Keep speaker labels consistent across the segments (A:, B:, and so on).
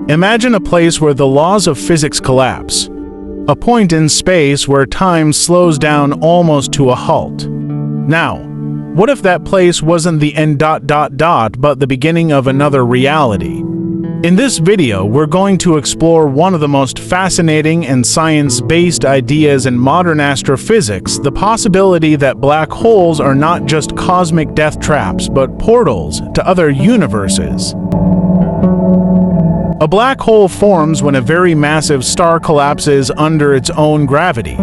A: Imagine a place where the laws of physics collapse. A point in space where time slows down almost to a halt. Now, what if that place wasn't the end but the beginning of another reality? In this video, we're going to explore one of the most fascinating and science-based ideas in modern astrophysics, the possibility that black holes are not just cosmic death traps, but portals to other universes. A black hole forms when a very massive star collapses under its own gravity.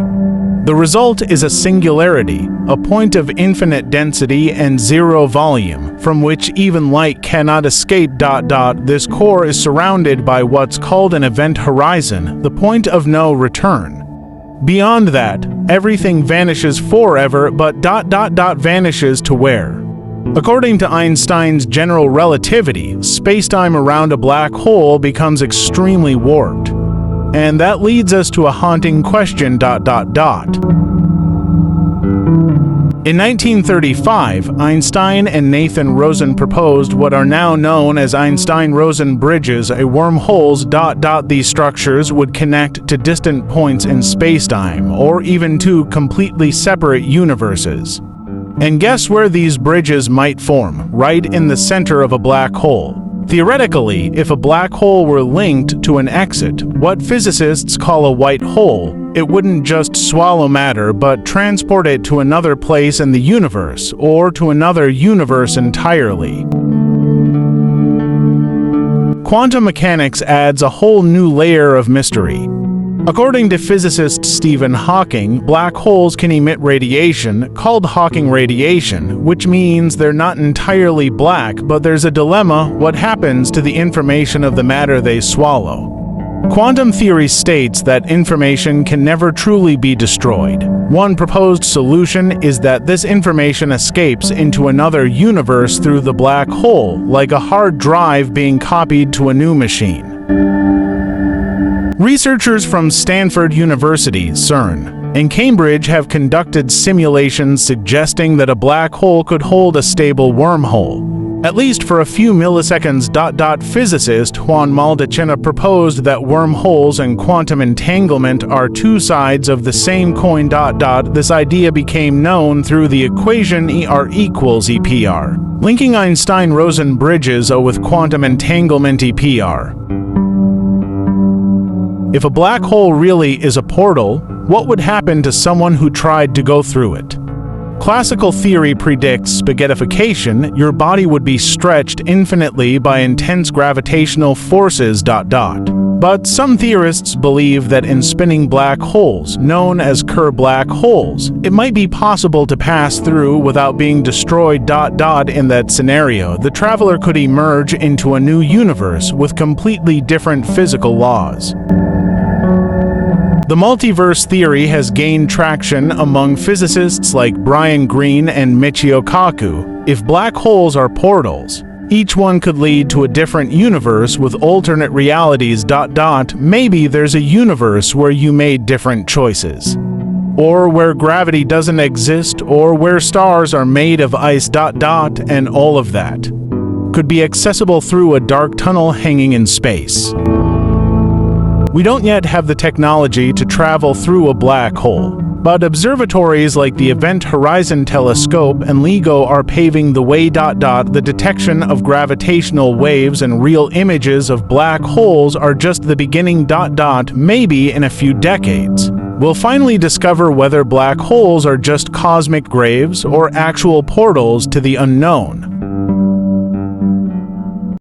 A: The result is a singularity, a point of infinite density and zero volume, from which even light cannot escape. This core is surrounded by what's called an event horizon, the point of no return. Beyond that, everything vanishes forever, but vanishes to where? According to Einstein's general relativity, spacetime around a black hole becomes extremely warped. And that leads us to a haunting question. In 1935, Einstein and Nathan Rosen proposed what are now known as Einstein-Rosen bridges, wormholes. These structures would connect to distant points in spacetime, or even to completely separate universes. And guess where these bridges might form? Right in the center of a black hole. Theoretically, if a black hole were linked to an exit, what physicists call a white hole, it wouldn't just swallow matter but transport it to another place in the universe, or to another universe entirely. Quantum mechanics adds a whole new layer of mystery. According to physicist Stephen Hawking, black holes can emit radiation, called Hawking radiation, which means they're not entirely black, but there's a dilemma: what happens to the information of the matter they swallow? Quantum theory states that information can never truly be destroyed. One proposed solution is that this information escapes into another universe through the black hole, like a hard drive being copied to a new machine. Researchers from Stanford University, CERN, and Cambridge have conducted simulations suggesting that a black hole could hold a stable wormhole, at least for a few milliseconds. Physicist Juan Maldacena proposed that wormholes and quantum entanglement are two sides of the same coin. This idea became known through the equation ER equals EPR, linking Einstein-Rosen bridges with quantum entanglement EPR. If a black hole really is a portal, what would happen to someone who tried to go through it? Classical theory predicts spaghettification. Your body would be stretched infinitely by intense gravitational forces. But some theorists believe that in spinning black holes, known as Kerr black holes, it might be possible to pass through without being destroyed. In that scenario, the traveler could emerge into a new universe with completely different physical laws. The multiverse theory has gained traction among physicists like Brian Greene and Michio Kaku. If black holes are portals, each one could lead to a different universe with alternate realities. Maybe there's a universe where you made different choices, or where gravity doesn't exist, or where stars are made of ice. And all of that could be accessible through a dark tunnel hanging in space. We don't yet have the technology to travel through a black hole, but observatories like the Event Horizon Telescope and LIGO are paving the way. The detection of gravitational waves and real images of black holes are just the beginning. Maybe in a few decades, we'll finally discover whether black holes are just cosmic graves or actual portals to the unknown.